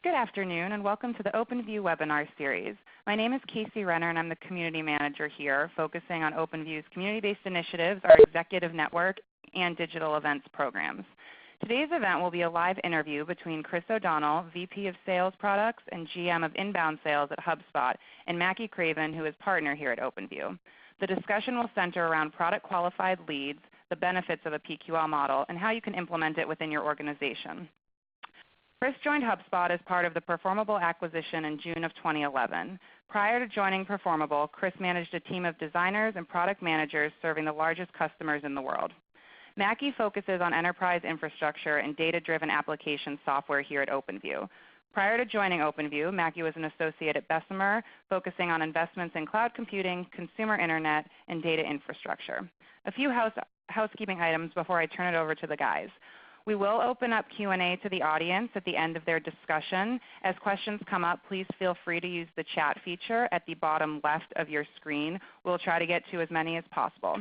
Good afternoon and welcome to the OpenView webinar series. My name is Casey Renner and I'm the Community Manager here, focusing on OpenView's community-based initiatives, our executive network, and digital events programs. Today's event will be a live interview between Chris O'Donnell, VP of Sales Products and GM of Inbound Sales at HubSpot, and Mackie Craven, who is partner here at OpenView. The discussion will center around product qualified leads, the benefits of a PQL model, and how you can implement it within your organization. Chris joined HubSpot as part of the Performable acquisition in June of 2011. Prior to joining Performable, Chris managed a team of designers and product managers serving the largest customers in the world. Mackie focuses on enterprise infrastructure and data-driven application software here at OpenView. Prior to joining OpenView, Mackie was an associate at Bessemer, focusing on investments in cloud computing, consumer internet, and data infrastructure. A few housekeeping items before I turn it over to the guys. We will open up Q&A to the audience at the end of their discussion. As questions come up, please feel free to use the chat feature at the bottom left of your screen. We'll try to get to as many as possible.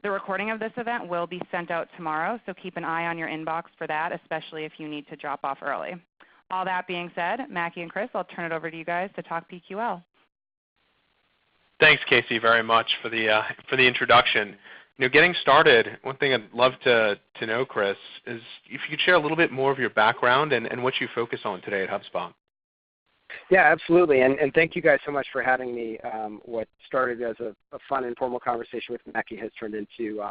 The recording of this event will be sent out tomorrow, so keep an eye on your inbox for that, especially if you need to drop off early. All that being said, Mackie and Chris, I'll turn it over to you guys to talk PQL. Thanks, Casey, very much for the introduction. Getting started, one thing I'd love to know, Chris, is if you could share a little bit more of your background and what you focus on today at HubSpot. Yeah, absolutely, and thank you guys so much for having me. What started as a fun, informal conversation with Mackie has turned into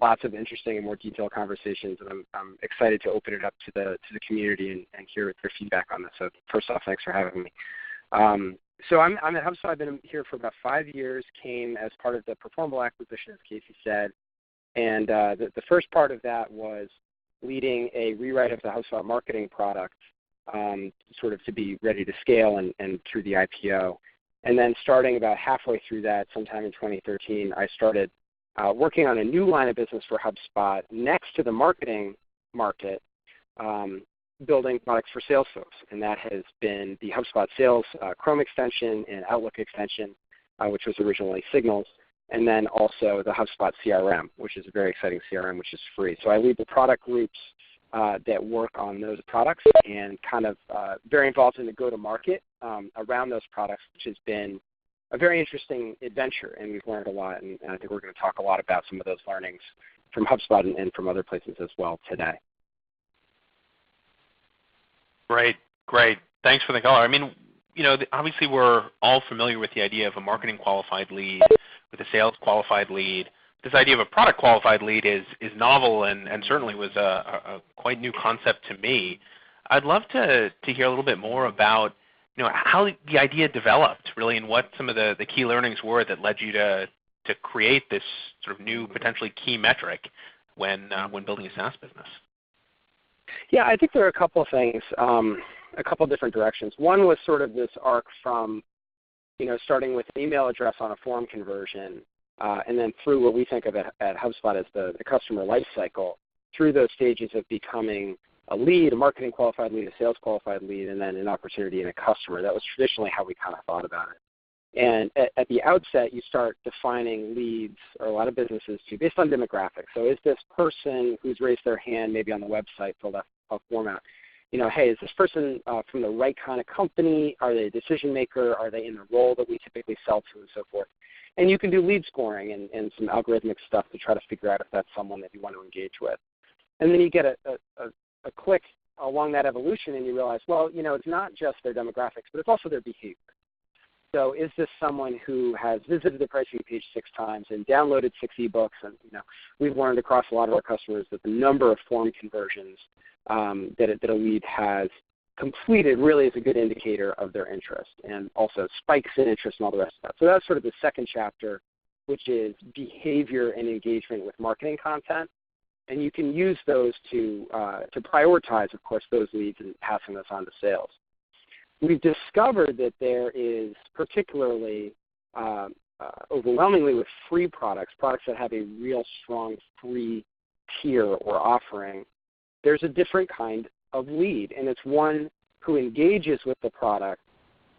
lots of interesting and more detailed conversations, and I'm excited to open it up to the community and hear their feedback on this. So first off, thanks for having me. So I'm at HubSpot. I've been here for about 5 years, came as part of the Performable acquisition, as Casey said. And the first part of that was leading a rewrite of the HubSpot marketing product, sort of to be ready to scale and through the IPO. And then starting about halfway through that, sometime in 2013, I started working on a new line of business for HubSpot next to the marketing market, building products for sales folks, and that has been the HubSpot Sales Chrome extension and Outlook extension, which was originally Signals, and then also the HubSpot CRM, which is a very exciting CRM, which is free. So I lead the product groups that work on those products and kind of very involved in the go-to-market around those products, which has been a very interesting adventure, and we've learned a lot, and I think we're going to talk a lot about some of those learnings from HubSpot and from other places as well today. Great. Thanks for the color. I mean, obviously we're all familiar with the idea of a marketing qualified lead, with a sales qualified lead. This idea of a product qualified lead is novel and certainly was a quite new concept to me. I'd love to hear a little bit more about how the idea developed, really, and what some of the key learnings were that led you to create this sort of new, potentially key metric when building a SaaS business. Yeah, I think there are a couple of things, a couple of different directions. One was sort of this arc from, starting with an email address on a form conversion, and then through what we think of at HubSpot as the customer life cycle, through those stages of becoming a lead, a marketing qualified lead, a sales qualified lead, and then an opportunity and a customer. That was traditionally how we kind of thought about it. And at the outset, you start defining leads, or a lot of businesses do, based on demographics. So is this person who's raised their hand maybe on the website filled out a form out, hey, is this person from the right kind of company? Are they a decision maker? Are they in the role that we typically sell to, and so forth? And you can do lead scoring and some algorithmic stuff to try to figure out if that's someone that you want to engage with. And then you get a click along that evolution, and you realize, well, it's not just their demographics, but it's also their behavior. So is this someone who has visited the pricing page 6 times and downloaded 6 ebooks? And we've learned across a lot of our customers that the number of form conversions that a lead has completed really is a good indicator of their interest, and also spikes in interest and all the rest of that. So that's sort of the second chapter, which is behavior and engagement with marketing content. And you can use those to prioritize, of course, those leads and passing those on to sales. We've discovered that there is, particularly overwhelmingly with free products that have a real strong free tier or offering, there's a different kind of lead, and it's one who engages with the product,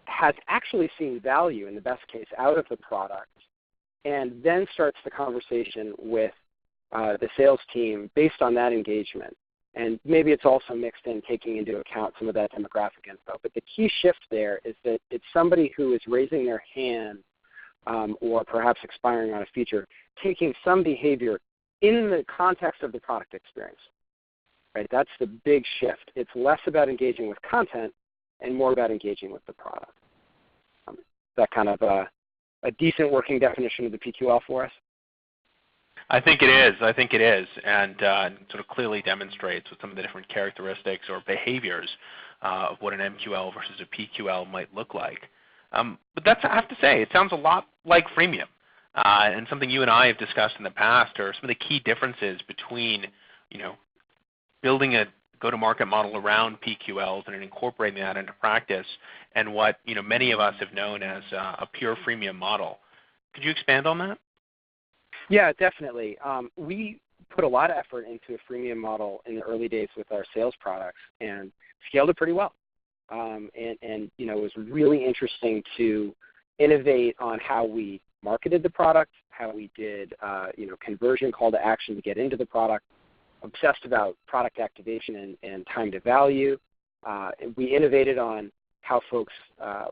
has actually seen value, in the best case, out of the product, and then starts the conversation with the sales team based on that engagement. And maybe it's also mixed in taking into account some of that demographic info. But the key shift there is that it's somebody who is raising their hand or perhaps expiring on a feature, taking some behavior in the context of the product experience. Right? That's the big shift. It's less about engaging with content and more about engaging with the product. Is that kind of a decent working definition of the PQL for us? I think it is. I think it is, and sort of clearly demonstrates what some of the different characteristics or behaviors of what an MQL versus a PQL might look like. But that's, I have to say, it sounds a lot like freemium, and something you and I have discussed in the past are some of the key differences between, building a go-to-market model around PQLs and incorporating that into practice, and what many of us have known as a pure freemium model. Could you expand on that? Yeah, definitely. We put a lot of effort into a freemium model in the early days with our sales products and scaled it pretty well. And it was really interesting to innovate on how we marketed the product, how we did conversion, call to action to get into the product, obsessed about product activation and time to value. We innovated on how folks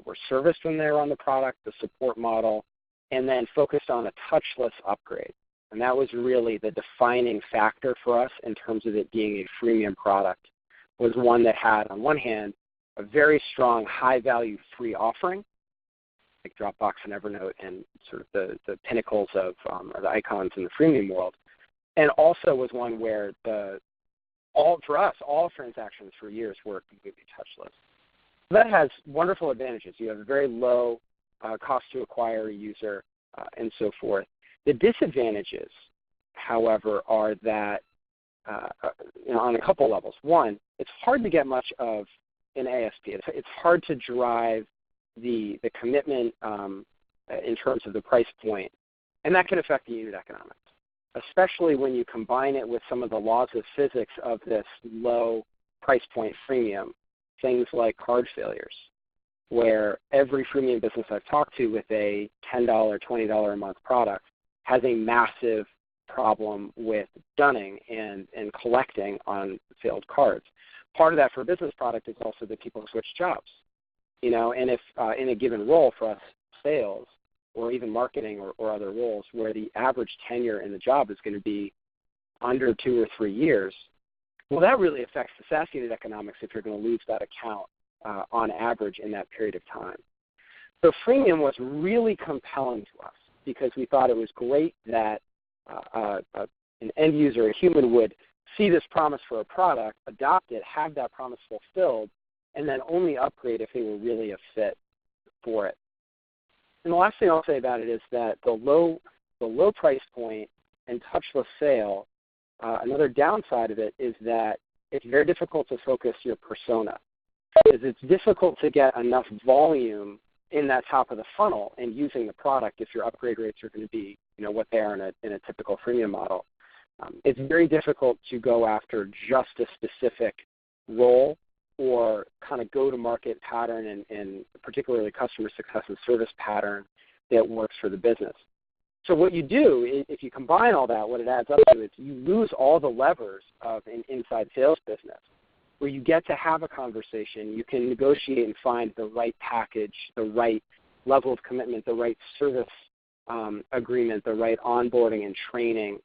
were serviced when they were on the product, the support model, and then focused on a touchless upgrade. And that was really the defining factor for us in terms of it being a freemium product, was one that had, on one hand, a very strong high-value free offering, like Dropbox and Evernote and sort of the pinnacles of or the icons in the freemium world, and also was one where all transactions for years were completely touchless. So that has wonderful advantages. You have a very low cost to acquire a user and so forth. The disadvantages, however, are that on a couple levels. One, it's hard to get much of an ASP. It's hard to drive the commitment in terms of the price point, and that can affect the unit economics, especially when you combine it with some of the laws of physics of this low price point freemium, things like card failures, where every freemium business I've talked to with a $10, $20 a month product has a massive problem with dunning and collecting on failed cards. Part of that for a business product is also that people switch jobs. And if in a given role for us, sales or even marketing or other roles, where the average tenure in the job is going to be under 2 or 3 years, well, that really affects the SaaS unit economics if you're going to lose that account on average in that period of time. So freemium was really compelling to us because we thought it was great that an end user, a human, would see this promise for a product, adopt it, have that promise fulfilled, and then only upgrade if they were really a fit for it. And the last thing I'll say about it is that the low price point and touchless sale, another downside of it is that it's very difficult to focus your persona, because it's difficult to get enough volume in that top of the funnel and using the product if your upgrade rates are going to be what they are in a typical freemium model. It's very difficult to go after just a specific role or kind of go-to-market pattern and particularly customer success and service pattern that works for the business. So what you do, if you combine all that, what it adds up to is you lose all the levers of an inside sales business, where you get to have a conversation, you can negotiate and find the right package, the right level of commitment, the right service agreement, the right onboarding and training,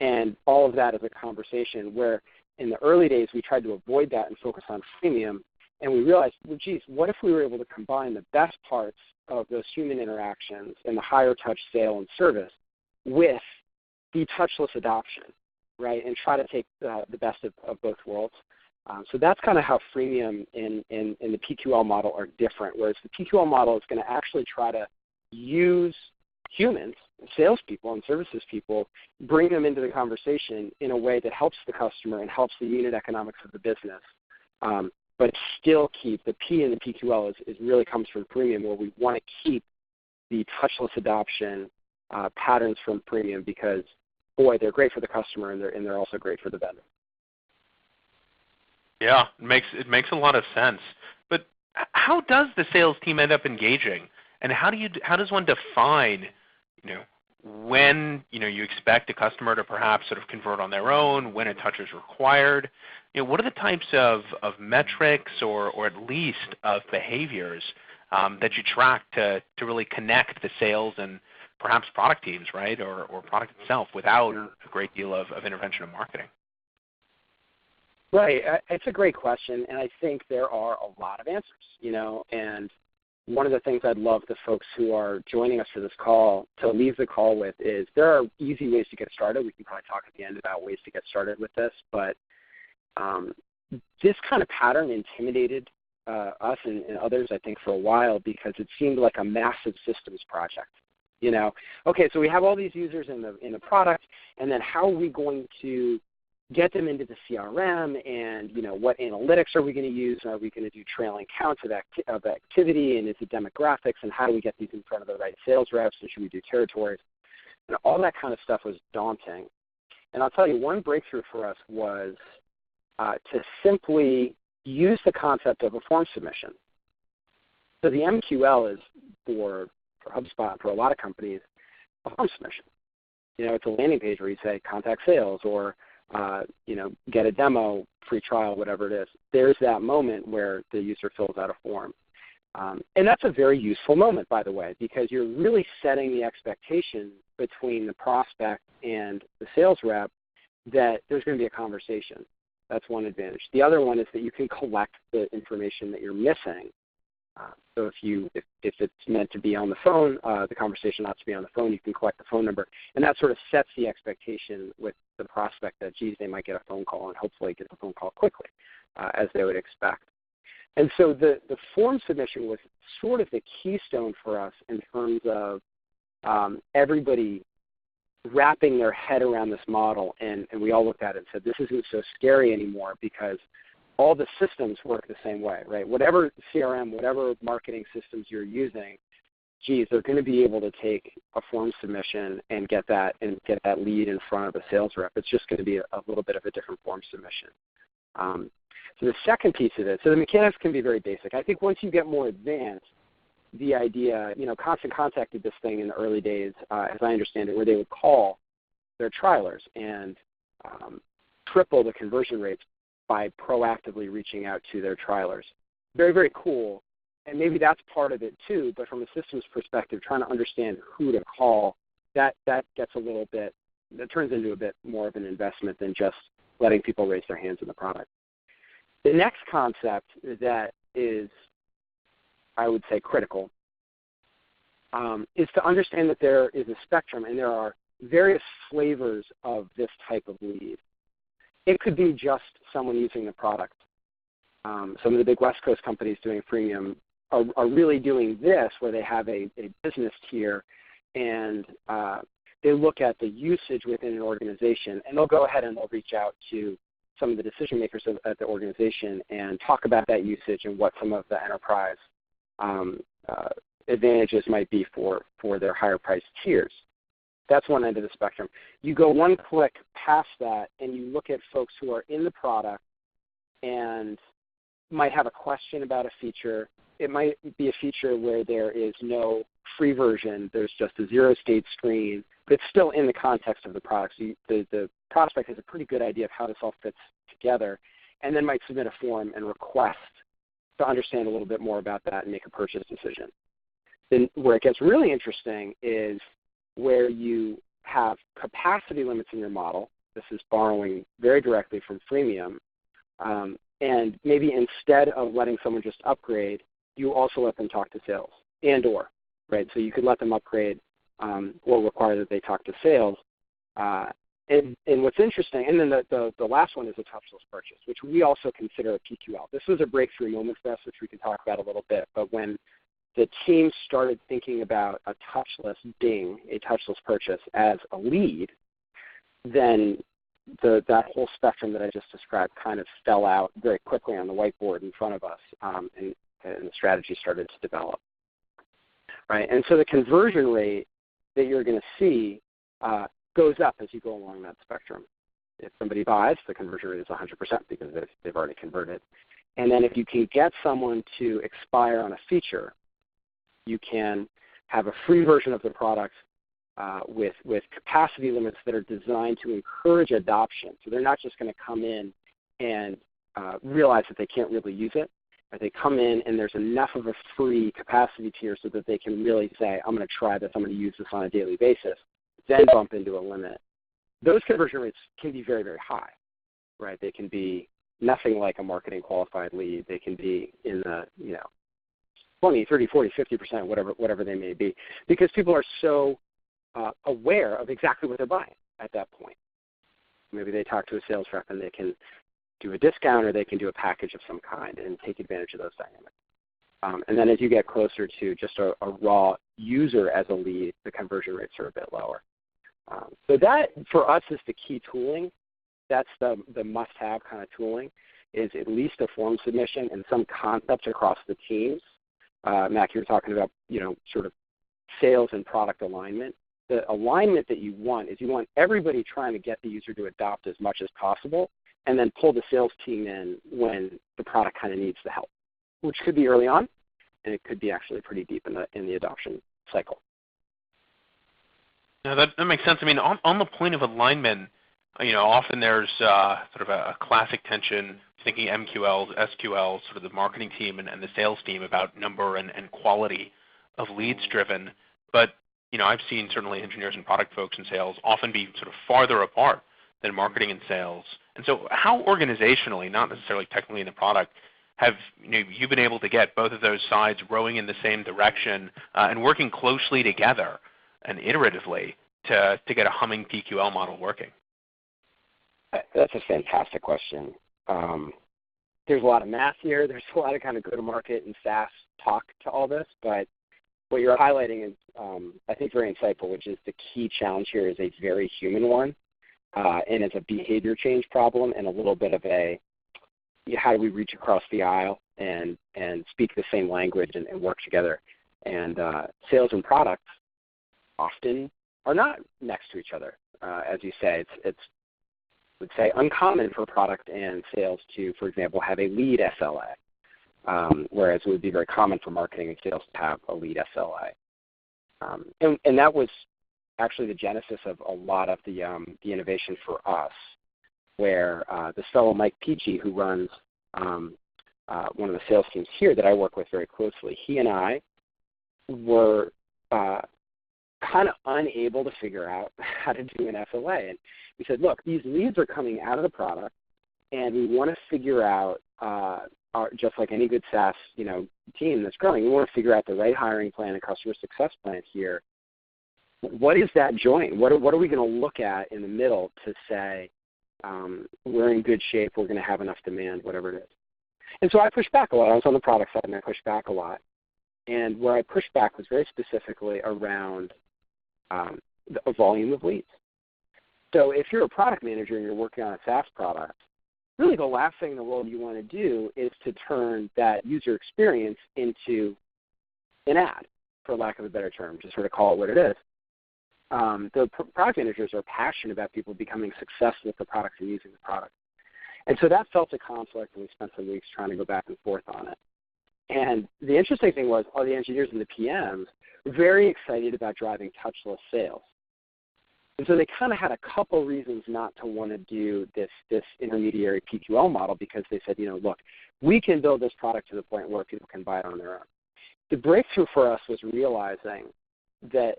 and all of that is a conversation where in the early days we tried to avoid that and focus on freemium, and we realized, well, geez, what if we were able to combine the best parts of those human interactions and the higher touch sale and service with the touchless adoption, right, and try to take the best of both worlds. So that's kind of how freemium and the PQL model are different, whereas the PQL model is going to actually try to use humans, salespeople and services people, bring them into the conversation in a way that helps the customer and helps the unit economics of the business, but still keep the P in the PQL is really comes from freemium, where we want to keep the touchless adoption patterns from freemium because, boy, they're great for the customer and they're also great for the vendor. Yeah, it makes a lot of sense. But how does the sales team end up engaging, and how does one define, when you expect a customer to perhaps sort of convert on their own, when a touch is required? what are the types of metrics or at least of behaviors that you track to really connect the sales and perhaps product teams, right, or product itself without a great deal of intervention of marketing? Right. It's a great question, and I think there are a lot of answers, and one of the things I'd love the folks who are joining us for this call to leave the call with is there are easy ways to get started. We can probably talk at the end about ways to get started with this, but this kind of pattern intimidated us and others, I think, for a while because it seemed like a massive systems project. Okay, so we have all these users in the product, and then how are we going to get them into the CRM, and what analytics are we going to use? Are we going to do trailing counts of activity, and is it demographics, and how do we get these in front of the right sales reps, and should we do territories? And all that kind of stuff was daunting. And I'll tell you, one breakthrough for us was to simply use the concept of a form submission. So the MQL is for HubSpot, for a lot of companies, a form submission. It's a landing page where you say contact sales or get a demo, free trial, whatever it is. There's that moment where the user fills out a form. And that's a very useful moment, by the way, because you're really setting the expectation between the prospect and the sales rep that there's going to be a conversation. That's one advantage. The other one is that you can collect the information that you're missing. So if it's meant to be on the phone, the conversation ought to be on the phone, you can collect the phone number. And that sort of sets the expectation with the prospect that, geez, they might get a phone call and hopefully get the phone call quickly, as they would expect. And so the form submission was sort of the keystone for us in terms of everybody wrapping their head around this model. And we all looked at it and said, this isn't so scary anymore because all the systems work the same way, right? Whatever CRM, whatever marketing systems you're using, geez, they're going to be able to take a form submission and get that lead in front of a sales rep. It's just going to be a little bit of a different form submission. So the second piece of it, so the mechanics can be very basic. I think once you get more advanced, the idea, Constant Contact did this thing in the early days, as I understand it, where they would call their trialers and triple the conversion rates by proactively reaching out to their trialers. Very, very cool. And maybe that's part of it too, but from a systems perspective, trying to understand who to call, that gets a little bit, that turns into a bit more of an investment than just letting people raise their hands in the product. The next concept that is, I would say, critical is to understand that there is a spectrum and there are various flavors of this type of lead. It could be just someone using the product. Some of the big West Coast companies doing freemium are really doing this, where they have a business tier and they look at the usage within an organization, and they'll go ahead and they'll reach out to some of the decision makers at the organization and talk about that usage and what some of the enterprise advantages might be for their higher priced tiers. That's one end of the spectrum. You go one click past that and you look at folks who are in the product and might have a question about a feature. It might be a feature where there is no free version. There's just a zero-state screen, but it's still in the context of the product. So the prospect has a pretty good idea of how this all fits together and then might submit a form and request to understand a little bit more about that and make a purchase decision. Then where it gets really interesting is where you have capacity limits in your model. This is borrowing very directly from freemium. And maybe instead of letting someone just upgrade, you also let them talk to sales and/or, right? So you could let them upgrade or require that they talk to sales. And what's interesting, and then the last one is a touchless purchase, which we also consider a PQL. This was a breakthrough moment for us, which we can talk about a little bit. But when the team started thinking about a touchless ding, a touchless purchase as a lead, then that whole spectrum that I just described kind of fell out very quickly on the whiteboard in front of us, and the strategy started to develop. Right, and so the conversion rate that you're going to see goes up as you go along that spectrum. If somebody buys, the conversion rate is 100% because they've already converted. And then if you can get someone to expire on a feature, you can have a free version of the product with capacity limits that are designed to encourage adoption. So they're not just going to come in and realize that they can't really use it. Or they come in and there's enough of a free capacity tier so that they can really say, I'm going to try this, I'm going to use this on a daily basis, then bump into a limit. Those conversion rates can be very, very high, right? They can be nothing like a marketing qualified lead. They can be in the, 20, 30, 40, 50%, whatever they may be, because people are so aware of exactly what they're buying at that point. Maybe they talk to a sales rep and they can do a discount or they can do a package of some kind and take advantage of those dynamics. And then as you get closer to just a raw user as a lead, the conversion rates are a bit lower. So that, for us, is the key tooling. That's the must-have kind of tooling, is at least a form submission and some concept across the teams. Mac, you were talking about, sort of sales and product alignment. The alignment that you want is you want everybody trying to get the user to adopt as much as possible and then pull the sales team in when the product kind of needs the help, which could be early on, and it could be actually pretty deep in the adoption cycle. Yeah, that makes sense. I mean, on the point of alignment, often there's sort of a classic tension, thinking MQLs, SQLs, sort of the marketing team and the sales team about number and quality of leads driven. But, I've seen certainly engineers and product folks in sales often be sort of farther apart than marketing and sales. And so how organizationally, not necessarily technically in the product, have you been able to get both of those sides rowing in the same direction and working closely together and iteratively to get a humming PQL model working? That's a fantastic question. There's a lot of math here. There's a lot of kind of go-to-market and SaaS talk to all this, but what you're highlighting is, I think, very insightful, which is the key challenge here is a very human one, and it's a behavior change problem and a little bit of a how do we reach across the aisle and speak the same language and work together. And sales and products often are not next to each other. As you say, it's would say uncommon for product and sales to, for example, have a lead SLA, whereas it would be very common for marketing and sales to have a lead SLA. And that was actually the genesis of a lot of the innovation for us, where this fellow Mike Peachy, who runs one of the sales teams here that I work with very closely, he and I were kind of unable to figure out how to do an SLA. And we said, look, these leads are coming out of the product, and we want to figure out, just like any good SaaS team that's growing, we want to figure out the right hiring plan and customer success plan here. What is that joint? What are we going to look at in the middle to say we're in good shape, we're going to have enough demand, whatever it is? And so I pushed back a lot. I was on the product side, and I pushed back a lot. And where I pushed back was very specifically around the volume of leads. So if you're a product manager and you're working on a SaaS product, really the last thing in the world you want to do is to turn that user experience into an ad, for lack of a better term, to sort of call it what it is. The product managers are passionate about people becoming successful with the product and using the product. And so that felt a conflict, and we spent some weeks trying to go back and forth on it. And the interesting thing was all the engineers and the PMs were very excited about driving touchless sales. And so they kind of had a couple reasons not to want to do this intermediary PQL model, because they said, look, we can build this product to the point where people can buy it on their own. The breakthrough for us was realizing that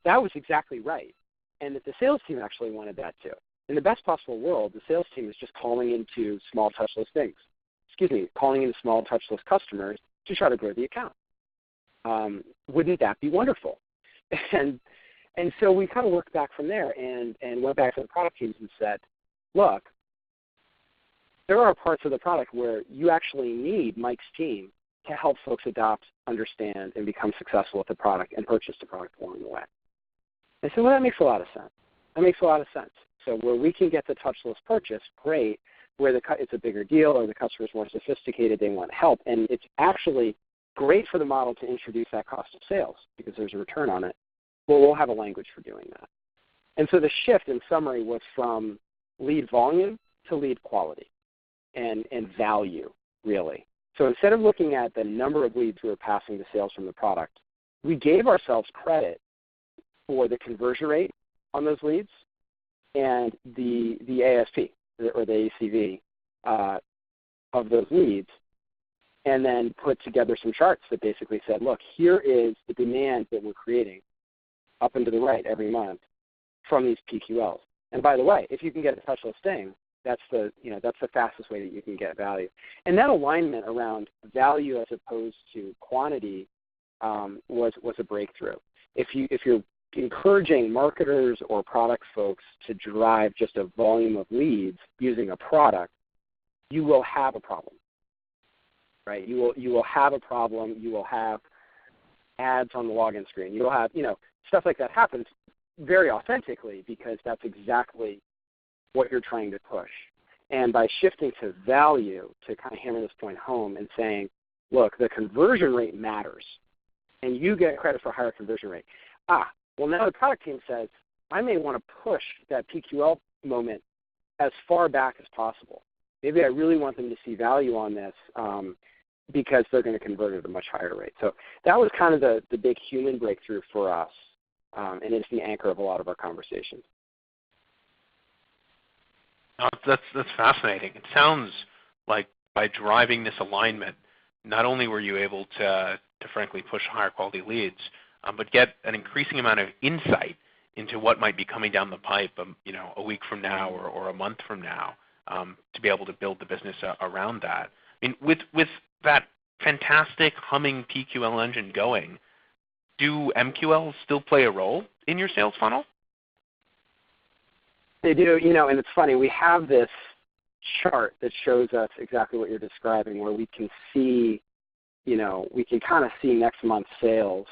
was exactly right, and that the sales team actually wanted that too. In the best possible world, the sales team is just calling into small touchless customers to try to grow the account. Wouldn't that be wonderful? And so we kind of worked back from there and went back to the product teams and said, look, there are parts of the product where you actually need Mike's team to help folks adopt, understand, and become successful with the product and purchase the product along the way. And so, well, that makes a lot of sense. That makes a lot of sense. So where we can get the touchless purchase, great. Where it's a bigger deal or the customer's more sophisticated, they want help. And it's actually great for the model to introduce that cost of sales because there's a return on it. Well, we'll have a language for doing that. And so the shift, in summary, was from lead volume to lead quality and value, really. So instead of looking at the number of leads we were passing to sales from the product, we gave ourselves credit for the conversion rate on those leads and the ASP, or the ACV, of those leads, and then put together some charts that basically said, look, here is the demand that we're creating up and to the right every month from these PQLs. And by the way, if you can get a touch listing, that's the fastest way that you can get value. And that alignment around value as opposed to quantity was a breakthrough. If you're encouraging marketers or product folks to drive just a volume of leads using a product, you will have a problem, right? You will have a problem. You will have ads on the login screen. You will have, stuff like that happens very authentically because that's exactly what you're trying to push. And by shifting to value, to kind of hammer this point home and saying, look, the conversion rate matters, and you get credit for higher conversion rate. Well, now the product team says, I may want to push that PQL moment as far back as possible. Maybe I really want them to see value on this because they're going to convert at a much higher rate. So that was kind of the big human breakthrough for us, and it's the anchor of a lot of our conversations. That's fascinating. It sounds like by driving this alignment, not only were you able to frankly push higher quality leads, but get an increasing amount of insight into what might be coming down the pipe, a week from now or a month from now, to be able to build the business around that. I mean, with that fantastic humming PQL engine going, do MQLs still play a role in your sales funnel? They do, and it's funny. We have this chart that shows us exactly what you're describing, where we can see, we can kind of see next month's sales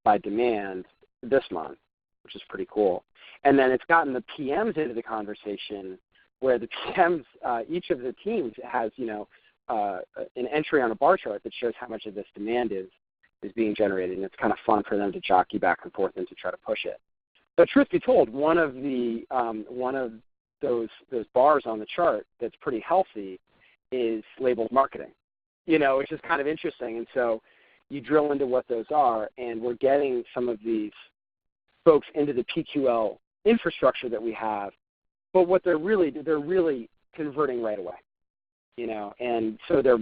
by demand this month, which is pretty cool. And then it's gotten the PMs into the conversation, where the PMs, each of the teams has, an entry on a bar chart that shows how much of this demand is being generated, and it's kind of fun for them to jockey back and forth and to try to push it. But truth be told, one of those bars on the chart that's pretty healthy is labeled marketing, which is kind of interesting. And so you drill into what those are, and we're getting some of these folks into the PQL infrastructure that we have. But what they're really converting right away, and so they're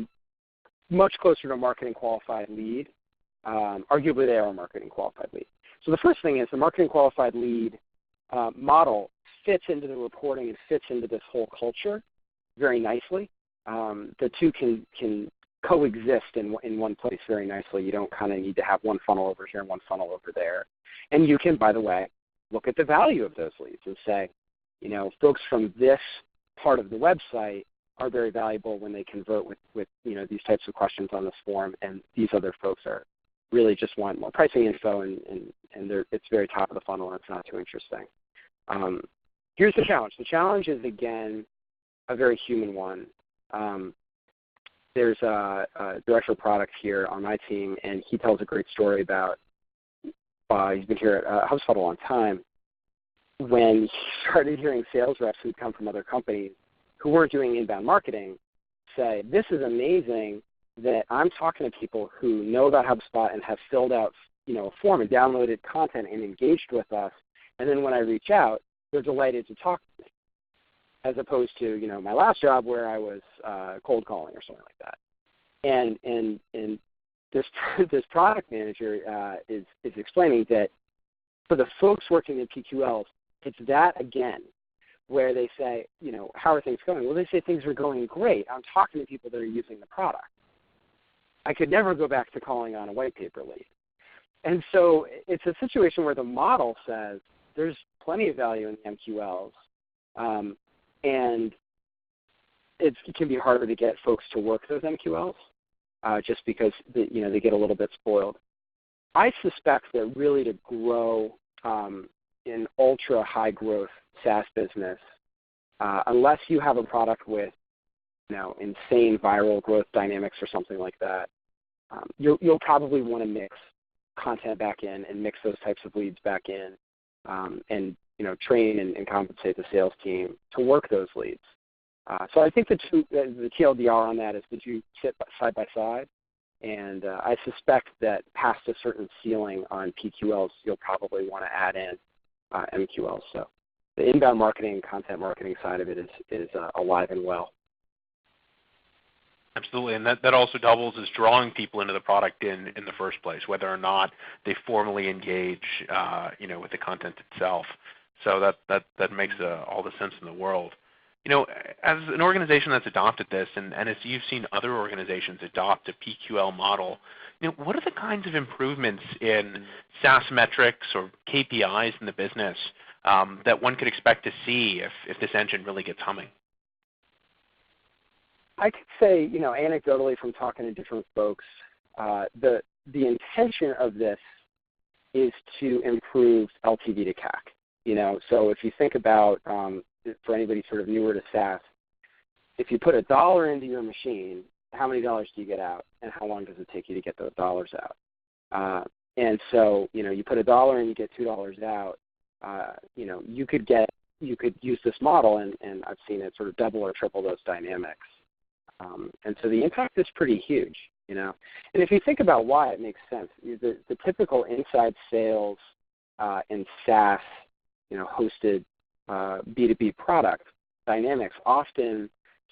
much closer to a marketing qualified lead. Arguably, they are a marketing qualified lead. So the first thing is the marketing qualified lead model fits into the reporting and fits into this whole culture very nicely. The two can coexist in one place very nicely. You don't kind of need to have one funnel over here and one funnel over there. And you can, by the way, look at the value of those leads and say, folks from this part of the website are very valuable when they convert with these types of questions on this form, and these other folks are really just want more pricing info, and it's very top of the funnel, and it's not too interesting. Here's the challenge. The challenge is, again, a very human one. There's a director of product here on my team, and he tells a great story about he's been here at HubSpot a long time, when he started hearing sales reps who'd come from other companies who weren't doing inbound marketing say, this is amazing that I'm talking to people who know about HubSpot and have filled out a form and downloaded content and engaged with us, and then when I reach out, they're delighted to talk to me, as opposed to my last job where I was cold calling or something like that. And this product manager is explaining that for the folks working in PQLs, it's that again, where they say, how are things going? Well, they say things are going great. I'm talking to people that are using the product. I could never go back to calling on a white paper lead. And so it's a situation where the model says there's plenty of value in the MQLs, and it can be harder to get folks to work those MQLs just because they get a little bit spoiled. I suspect that really to grow in ultra high growth SaaS business, unless you have a product with insane viral growth dynamics or something like that, you'll probably want to mix content back in and mix those types of leads back in, and train and compensate the sales team to work those leads. So I think the TLDR on that is that you sit side by side, and I suspect that past a certain ceiling on PQLs, you'll probably want to add in MQLs. So the inbound marketing and content marketing side of it is alive and well. Absolutely, and that also doubles as drawing people into the product in the first place, whether or not they formally engage, with the content itself. So that makes all the sense in the world. As an organization that's adopted this, and as you've seen other organizations adopt a PQL model, what are the kinds of improvements in SaaS metrics or KPIs in the business that one could expect to see if this engine really gets humming? I could say, anecdotally from talking to different folks, the intention of this is to improve LTV to CAC. So if you think about, for anybody sort of newer to SaaS, if you put $1 into your machine, how many dollars do you get out, and how long does it take you to get those dollars out? And so, you put $1 in, you get $2 out. You could use this model, and I've seen it sort of double or triple those dynamics. And so the impact is pretty huge, And if you think about why, it makes sense. The typical inside sales and SaaS, hosted B2B product dynamics often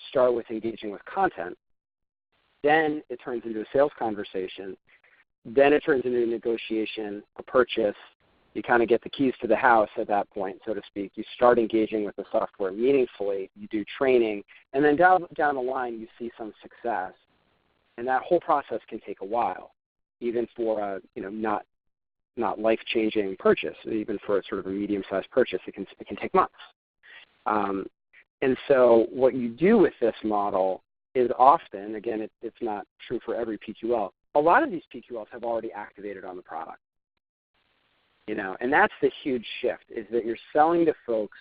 start with engaging with content. Then it turns into a sales conversation. Then it turns into a negotiation, a purchase. You kind of get the keys to the house at that point, so to speak. You start engaging with the software meaningfully. You do training. And then down the line, you see some success. And that whole process can take a while, even for a not life-changing purchase. Even for a sort of a medium-sized purchase, it can take months. And so what you do with this model is often, again, it's not true for every PQL, a lot of these PQLs have already activated on the product. And that's the huge shift, is that you're selling to folks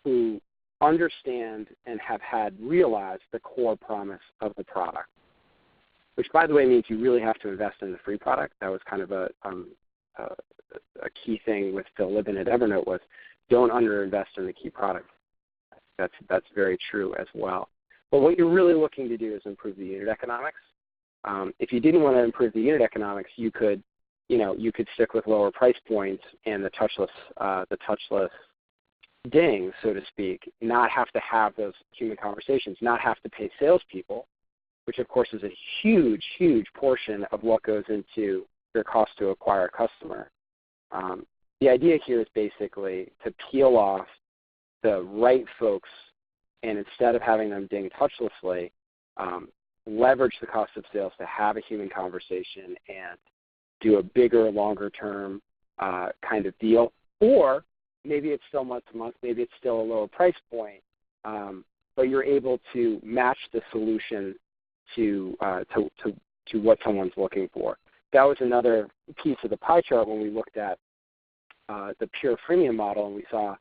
who understand and have had realized the core promise of the product, which, by the way, means you really have to invest in the free product. That was kind of a key thing with Phil Libin at Evernote, was don't underinvest in the key product. That's very true as well. But what you're really looking to do is improve the unit economics. If you didn't want to improve the unit economics, you could stick with lower price points and the touchless ding, so to speak, not have to have those human conversations, not have to pay salespeople, which of course is a huge, huge portion of what goes into your cost to acquire a customer. The idea here is basically to peel off the right folks, and instead of having them ding touchlessly, leverage the cost of sales to have a human conversation and do a bigger, longer-term kind of deal. Or maybe it's still month to month, maybe it's still a lower price point, but you're able to match the solution to what someone's looking for. That was another piece of the pie chart when we looked at the pure freemium model, and we saw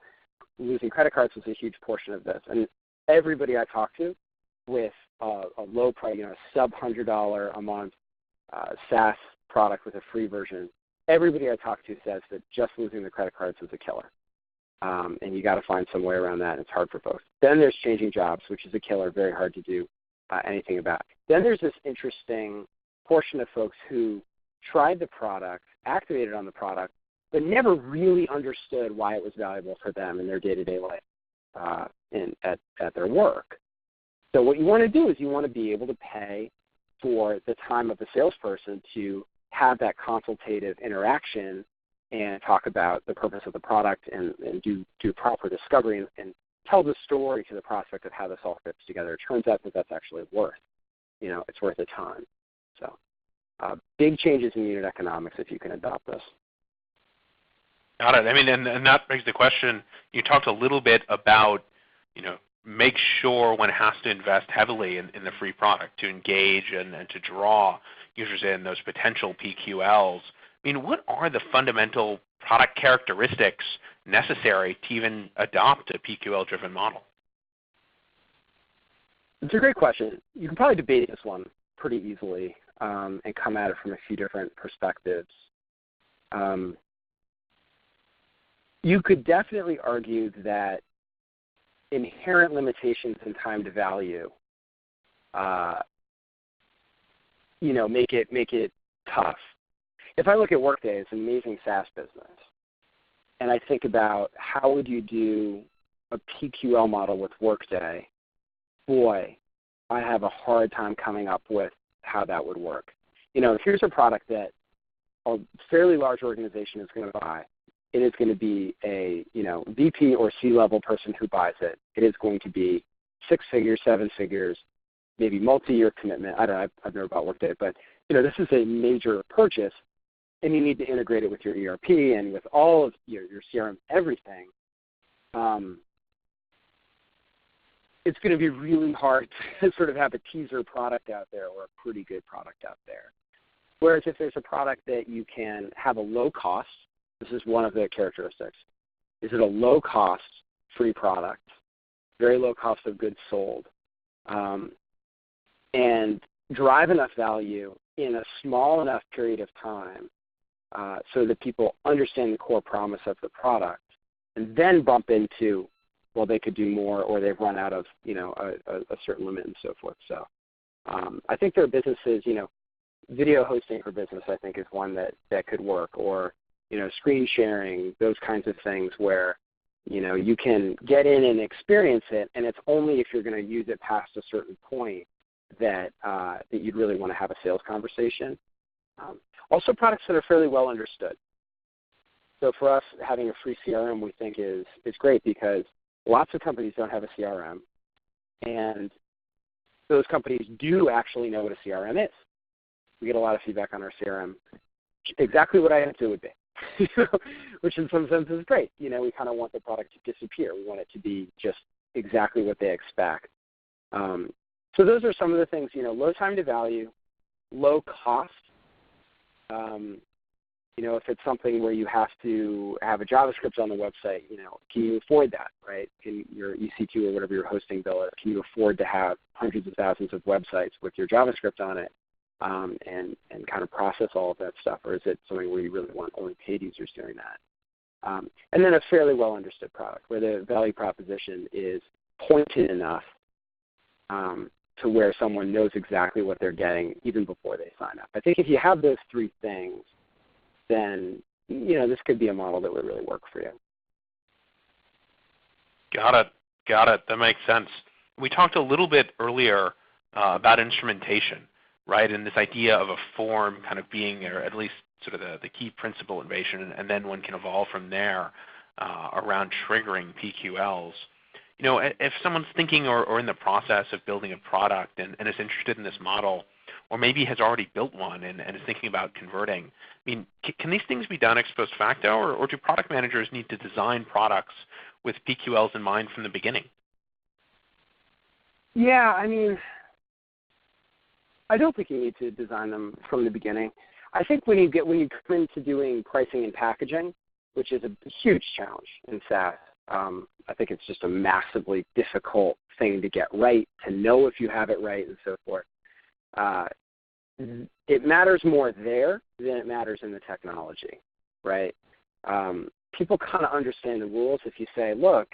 losing credit cards was a huge portion of this. And everybody I talked to with a low price, sub-$100 a month SaaS product with a free version, everybody I talked to says that just losing the credit cards is a killer. And you got to find some way around that, and it's hard for folks. Then there's changing jobs, which is a killer, very hard to do anything about. Then there's this interesting portion of folks who tried the product, activated on the product, but never really understood why it was valuable for them in their day-to-day life at their work. So what you want to do is you want to be able to pay for the time of the salesperson to have that consultative interaction and talk about the purpose of the product and do proper discovery and tell the story to the prospect of how this all fits together. It turns out that that's actually worth, it's worth the time. So big changes in unit economics if you can adopt this. Got it. I mean, and that begs the question, you talked a little bit about, make sure one has to invest heavily in the free product to engage and to draw users in, those potential PQLs. I mean, what are the fundamental product characteristics necessary to even adopt a PQL-driven model? It's a great question. You can probably debate this one pretty easily and come at it from a few different perspectives. You could definitely argue that inherent limitations in time to value, make it tough. If I look at Workday, it's an amazing SaaS business, and I think about how would you do a PQL model with Workday, boy, I have a hard time coming up with how that would work. If here's a product that a fairly large organization is going to buy, it is going to be a VP or C-level person who buys it. It is going to be 6 figures, 7 figures, maybe multi-year commitment. I've never bought Workday, but this is a major purchase, and you need to integrate it with your ERP and with all of your CRM, everything. It's going to be really hard to sort of have a teaser product out there or a pretty good product out there. Whereas if there's a product that you can have a low cost, this is one of the characteristics. Is it a low cost, free product, very low cost of goods sold, and drive enough value in a small enough period of time so that people understand the core promise of the product, and then bump into, well, they could do more, or they've run out of, a certain limit and so forth. So I think there are businesses, video hosting for business, I think, is one that could work, or, screen sharing, those kinds of things where, you can get in and experience it, and it's only if you're going to use it past a certain point that you'd really want to have a sales conversation. Also, products that are fairly well understood. So for us, having a free CRM we think is great because lots of companies don't have a CRM, and those companies do actually know what a CRM is. We get a lot of feedback on our CRM, exactly what I hoped it would be, which in some sense is great. We kind of want the product to disappear. We want it to be just exactly what they expect. So those are some of the things, low time to value, low cost. If it's something where you have to have a JavaScript on the website, can you afford that, right? Can your EC2 or whatever your hosting bill is, can you afford to have hundreds of thousands of websites with your JavaScript on it and kind of process all of that stuff? Or is it something where you really want only paid users doing that? And then a fairly well understood product where the value proposition is pointed enough to where someone knows exactly what they're getting even before they sign up. I think if you have those three things, then this could be a model that would really work for you. Got it. That makes sense. We talked a little bit earlier about instrumentation, right, and this idea of a form kind of being, or at least sort of the key principal innovation, and then one can evolve from there around triggering PQLs. If someone's thinking or in the process of building a product and is interested in this model, or maybe has already built one and is thinking about converting, can these things be done ex post facto, or do product managers need to design products with PQLs in mind from the beginning? Yeah, I don't think you need to design them from the beginning. I think when you come into doing pricing and packaging, which is a huge challenge in SaaS, I think it's just a massively difficult thing to get right, to know if you have it right and so forth. It matters more there than it matters in the technology, right? People kind of understand the rules. If you say, look,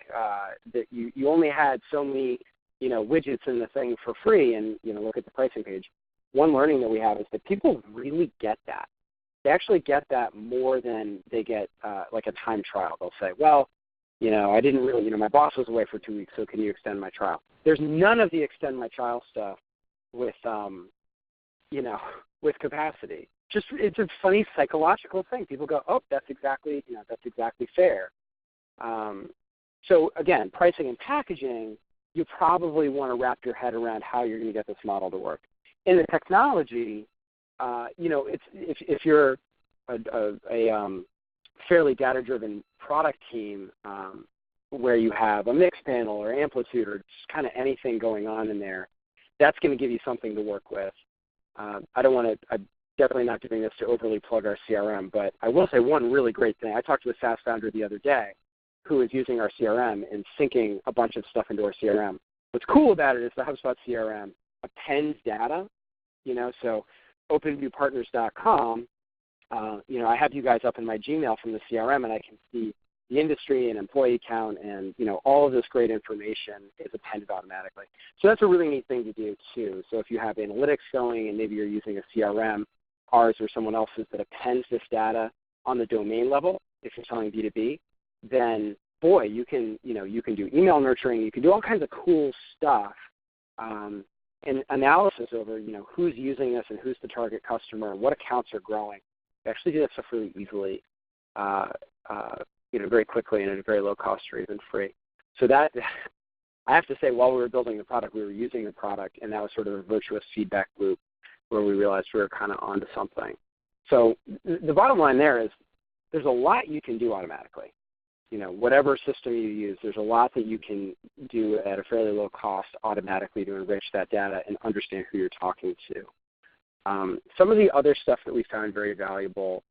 that you only had so many, widgets in the thing for free, and look at the pricing page. One learning that we have is that people really get that. They actually get that more than they get like a time trial. They'll say, well, I didn't really, my boss was away for 2 weeks, so can you extend my trial? There's none of the extend my trial stuff with with capacity. Just it's a funny psychological thing. People go, oh, that's exactly fair. So again, pricing and packaging, you probably want to wrap your head around how you're going to get this model to work. In the technology, it's if you're a fairly data-driven product team where you have a mix panel or amplitude or just kind of anything going on in there, that's going to give you something to work with. I'm definitely not doing this to overly plug our CRM, but I will say one really great thing. I talked to a SaaS founder the other day who is using our CRM and syncing a bunch of stuff into our CRM. What's cool about it is the HubSpot CRM appends data, so openviewpartners.com, I have you guys up in my Gmail from the CRM, and I can see the industry and employee count and, all of this great information is appended automatically. So that's a really neat thing to do too. So if you have analytics going and maybe you're using a CRM, ours or someone else's, that appends this data on the domain level, if you're selling B2B, then boy, you can do email nurturing, you can do all kinds of cool stuff and analysis over, who's using this and who's the target customer and what accounts are growing. We actually do that stuff really easily, very quickly and at a very low cost or even free. So that, I have to say, while we were building the product, we were using the product, and that was sort of a virtuous feedback loop where we realized we were kind of onto something. So the bottom line there is there's a lot you can do automatically. Whatever system you use, there's a lot that you can do at a fairly low cost automatically to enrich that data and understand who you're talking to. Some of the other stuff that we found very valuable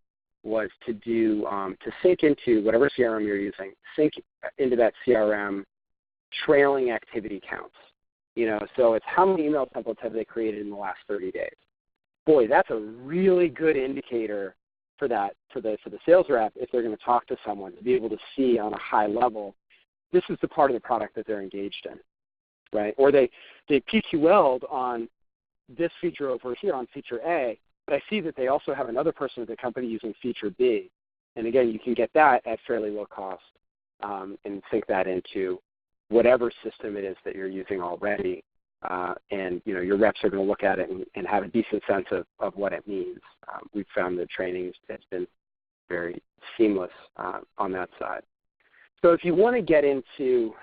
was to do to sync into whatever CRM you're using, sync into that CRM trailing activity counts. So it's how many email templates have they created in the last 30 days. Boy, that's a really good indicator for the sales rep if they're going to talk to someone, to be able to see on a high level, this is the part of the product that they're engaged in, right? Or they PQL'd on this feature over here on feature A, but I see that they also have another person at the company using feature B. And again, you can get that at fairly low cost and sync that into whatever system it is that you're using already. And your reps are going to look at it and have a decent sense of what it means. We've found the training has been very seamless on that side. So if you want to get into,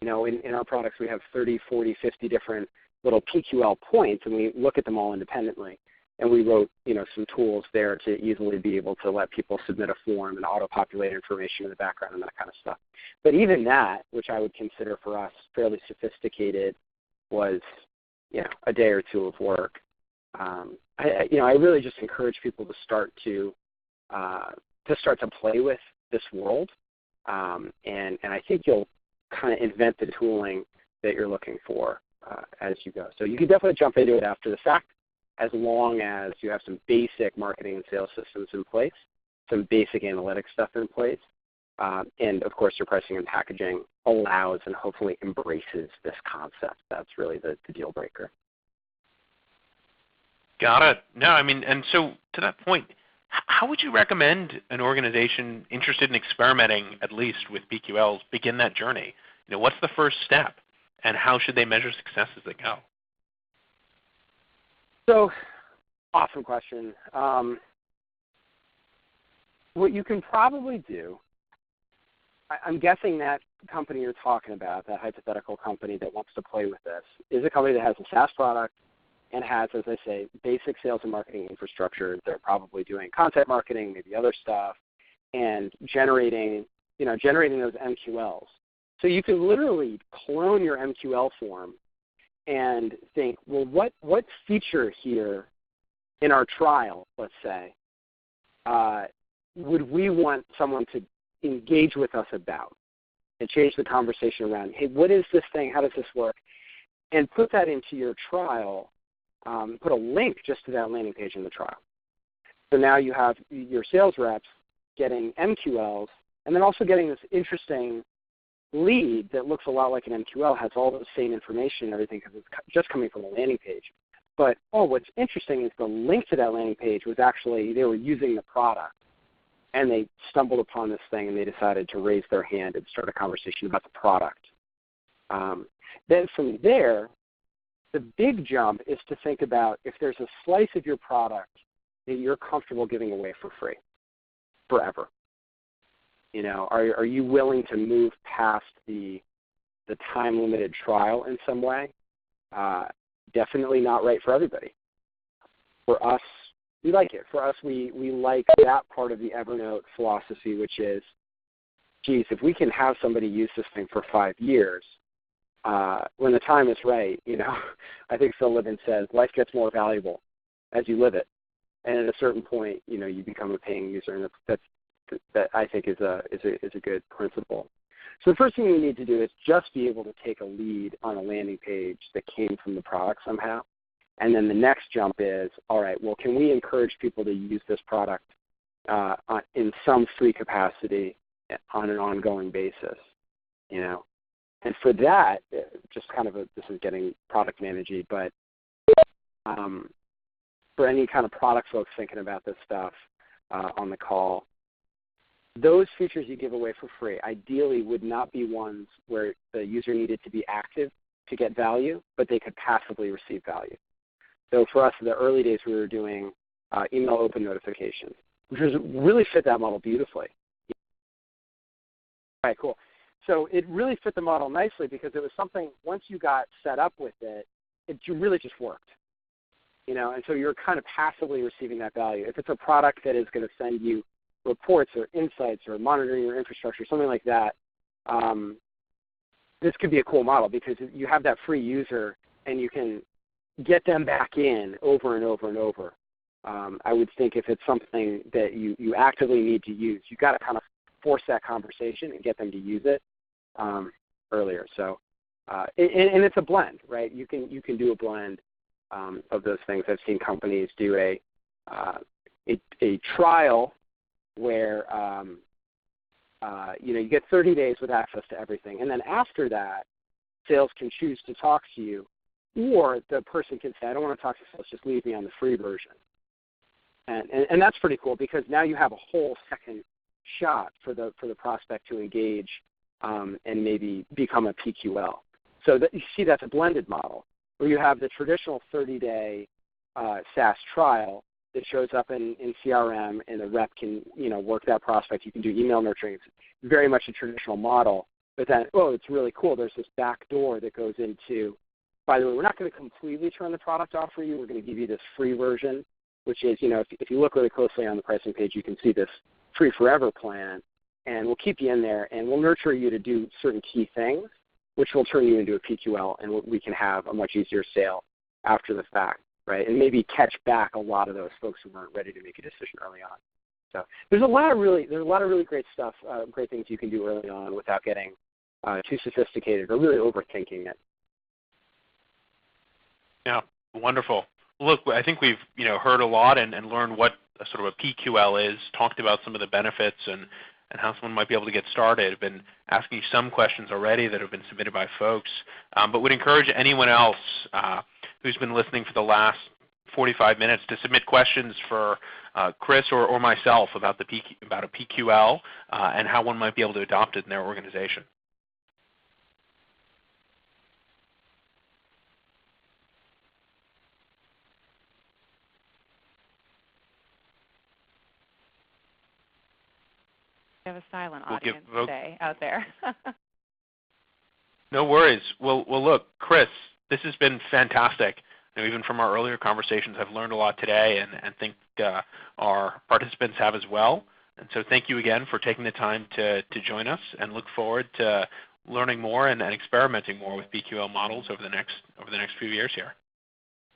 in our products we have 30, 40, 50 different little PQL points, and we look at them all independently. And we wrote, some tools there to easily be able to let people submit a form and auto-populate information in the background and that kind of stuff. But even that, which I would consider for us fairly sophisticated, was, a day or two of work. I really just encourage people to start to play with this world, and I think you'll kind of invent the tooling that you're looking for as you go. So you can definitely jump into it after the fact, as long as you have some basic marketing and sales systems in place, some basic analytics stuff in place, and of course your pricing and packaging allows and hopefully embraces this concept. That's really the deal breaker. Got it. No, and so to that point, how would you recommend an organization interested in experimenting, at least with PQLs, begin that journey? What's the first step, and how should they measure success as they go? So, awesome question. What you can probably do, I'm guessing that company you're talking about, that hypothetical company that wants to play with this, is a company that has a SaaS product and has, as I say, basic sales and marketing infrastructure. They're probably doing content marketing, maybe other stuff, and generating those MQLs. So you can literally clone your MQL form and think, well, what feature here in our trial, let's say, would we want someone to engage with us about and change the conversation around, hey, what is this thing? How does this work? And put that into your trial, put a link just to that landing page in the trial. So now you have your sales reps getting MQLs and then also getting this interesting lead that looks a lot like an MQL, has all the same information and everything because it's just coming from a landing page. But, what's interesting is the link to that landing page was actually they were using the product, and they stumbled upon this thing and they decided to raise their hand and start a conversation about the product. Then from there, the big jump is to think about if there's a slice of your product that you're comfortable giving away for free forever. Are you willing to move past the time-limited trial in some way? Definitely not right for everybody. For us, we like it. For us, we like that part of the Evernote philosophy, which is, geez, if we can have somebody use this thing for 5 years, when the time is right, I think Phil Libin says, life gets more valuable as you live it. And at a certain point, you become a paying user, and that I think is a good principle. So the first thing we need to do is just be able to take a lead on a landing page that came from the product somehow. And then the next jump is, all right, well, can we encourage people to use this product in some free capacity on an ongoing basis, And for that, just kind of this is getting product managey, but for any kind of product folks thinking about this stuff on the call, those features you give away for free ideally would not be ones where the user needed to be active to get value, but they could passively receive value. So for us, in the early days, we were doing email open notifications, which really fit that model beautifully. All right, cool. So it really fit the model nicely because it was something, once you got set up with it, it really just worked. And so you're kind of passively receiving that value. If it's a product that is going to send you reports or insights or monitoring your infrastructure, something like that, this could be a cool model because you have that free user and you can get them back in over and over and over. I would think if it's something that you actively need to use, you've got to kind of force that conversation and get them to use it earlier. So, and it's a blend, right? You can do a blend of those things. I've seen companies do a trial where you get 30 days with access to everything, and then after that, sales can choose to talk to you, or the person can say, I don't want to talk to sales, just leave me on the free version. And that's pretty cool because now you have a whole second shot for the prospect to engage and maybe become a PQL. So you see that's a blended model where you have the traditional 30-day SaaS trial that shows up in CRM, and the rep can work that prospect. You can do email nurturing. It's very much a traditional model. But then, it's really cool. There's this back door that goes into, by the way, we're not going to completely turn the product off for you. We're going to give you this free version, which is, if you look really closely on the pricing page, you can see this free forever plan, and we'll keep you in there, and we'll nurture you to do certain key things, which will turn you into a PQL, and we can have a much easier sale after the fact, right? And maybe catch back a lot of those folks who weren't ready to make a decision early on. So there's a lot of really great stuff, great things you can do early on without getting too sophisticated or really overthinking it. Yeah, wonderful. Look, I think we've heard a lot and learned what a sort of a PQL is, talked about some of the benefits and how someone might be able to get started. I've been asking you some questions already that have been submitted by folks, but would encourage anyone else who's been listening for the last 45 minutes to submit questions for Chris or myself about a PQL and how one might be able to adopt it in their organization. We have a silent audience today out there. No worries. Well, look, Chris, this has been fantastic. Even from our earlier conversations, I've learned a lot today, and think our participants have as well. And so thank you again for taking the time to join us, and look forward to learning more and experimenting more with PQL models over the next few years here.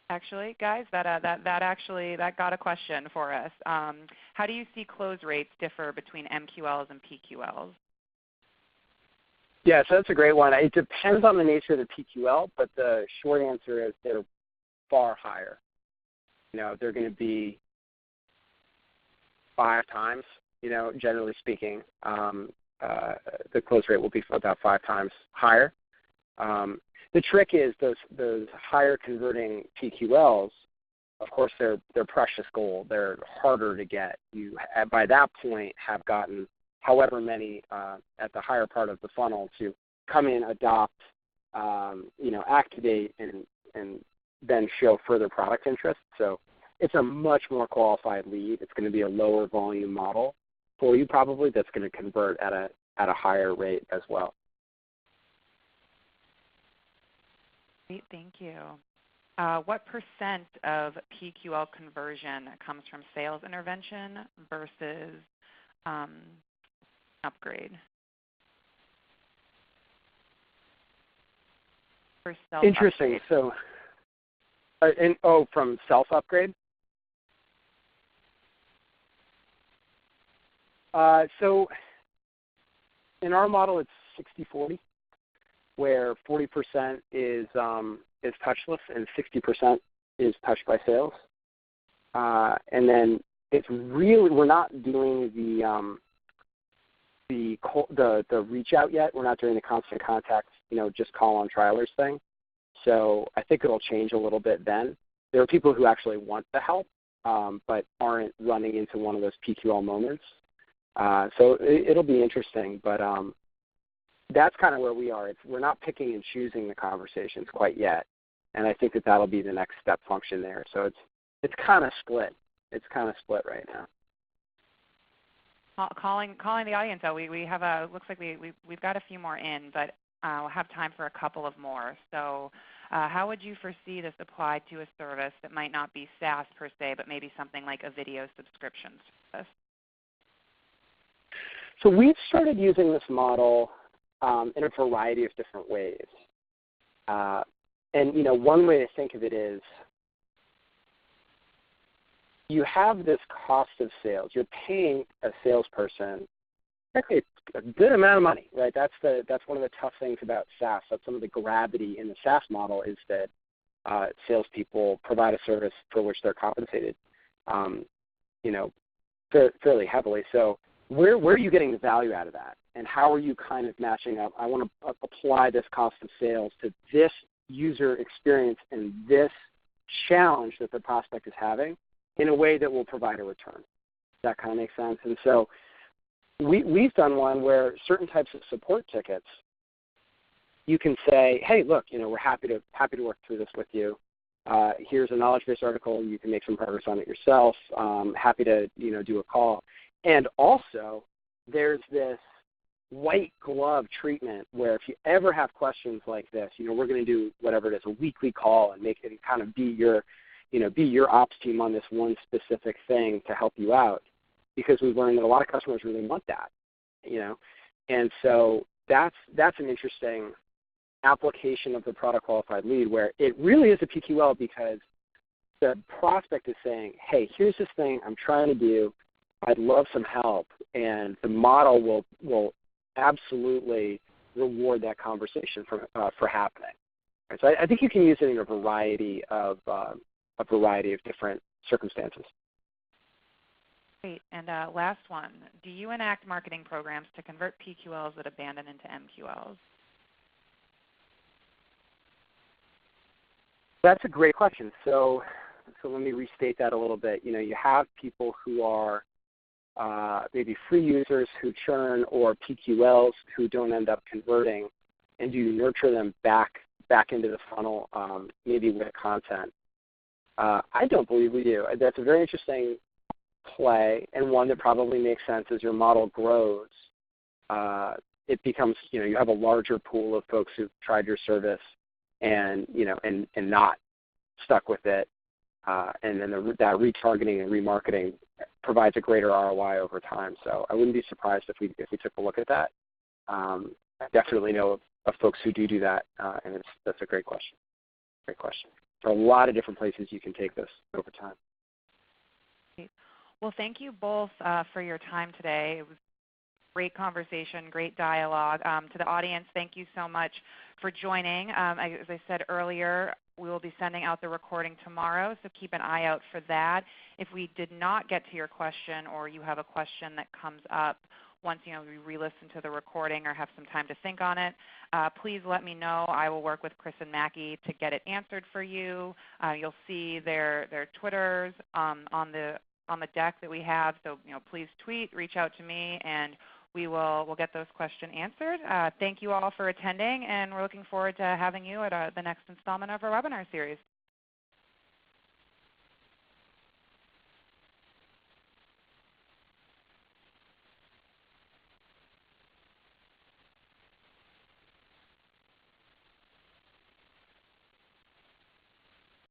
Actually, guys, that got a question for us. How do you see close rates differ between MQLs and PQLs? Yeah, so that's a great one. It depends on the nature of the PQL, but the short answer is they're far higher. They're going to be 5 times, generally speaking. The close rate will be about 5 times higher. The trick is those higher converting PQLs, of course, they're precious gold. They're harder to get. You, by that point, have gotten however many at the higher part of the funnel to come in, adopt, activate, and then show further product interest. So it's a much more qualified lead. It's going to be a lower volume model for you probably that's going to convert at a higher rate as well. Great, thank you. What percent of PQL conversion comes from sales intervention versus upgrade? For self-upgrade. Interesting. So, from self-upgrade? So in our model, it's 60-40. Where 40% is touchless and 60% is touched by sales. And then it's really, we're not doing the reach out yet. We're not doing the constant contact, just call on trialers thing. So I think it'll change a little bit then. There are people who actually want the help, but aren't running into one of those PQL moments. So it'll be interesting, but that's kind of where we are. We're not picking and choosing the conversations quite yet, and I think that that'll be the next step function there. So it's kind of split. It's kind of split right now. Calling the audience out. We have looks like we've got a few more in, but we'll have time for a couple of more. So how would you foresee this apply to a service that might not be SaaS per se, but maybe something like a video subscription service? So we've started using this model in a variety of different ways. And one way to think of it is you have this cost of sales. You're paying a salesperson actually a good amount of money, right? That's one of the tough things about SaaS. That's some of the gravity in the SaaS model is that salespeople provide a service for which they're compensated, fairly heavily. So where are you getting the value out of that? And how are you kind of matching up? I want to apply this cost of sales to this user experience and this challenge that the prospect is having in a way that will provide a return. Does that kind of make sense? And so we've done one where certain types of support tickets, you can say, hey, look, we're happy to work through this with you. Here's a knowledge base article. You can make some progress on it yourself. Happy to do a call. And also, there's this white glove treatment where if you ever have questions like this, we're going to do whatever it is, a weekly call and make it kind of be your ops team on this one specific thing to help you out, because we've learned that a lot of customers really want that, And so that's an interesting application of the product qualified lead where it really is a PQL because the prospect is saying, hey, here's this thing I'm trying to do. I'd love some help, and the model will absolutely reward that conversation for happening. Right, so I think you can use it in a variety of different circumstances. Great. And last one, do you enact marketing programs to convert PQLs that abandon into MQLs? That's a great question. So let me restate that a little bit. You have people who are maybe free users who churn, or PQLs who don't end up converting, and do you nurture them back into the funnel, maybe with content? I don't believe we do. That's a very interesting play, and one that probably makes sense as your model grows. It becomes, you have a larger pool of folks who've tried your service and not stuck with it, and then that retargeting and remarketing provides a greater ROI over time. So I wouldn't be surprised if we took a look at that. I definitely know of folks who do that, and that's a great question. Great question. There are a lot of different places you can take this over time. Great. Well, thank you both for your time today. It was great conversation, great dialogue. To the audience, thank you so much for joining. As I said earlier, we will be sending out the recording tomorrow, so keep an eye out for that. If we did not get to your question, or you have a question that comes up once we re-listen to the recording or have some time to think on it, please let me know. I will work with Chris and Mackie to get it answered for you. You'll see their Twitters on the deck that we have. So please tweet, reach out to me, and we'll get those questions answered. Thank you all for attending, and we're looking forward to having you at the next installment of our webinar series.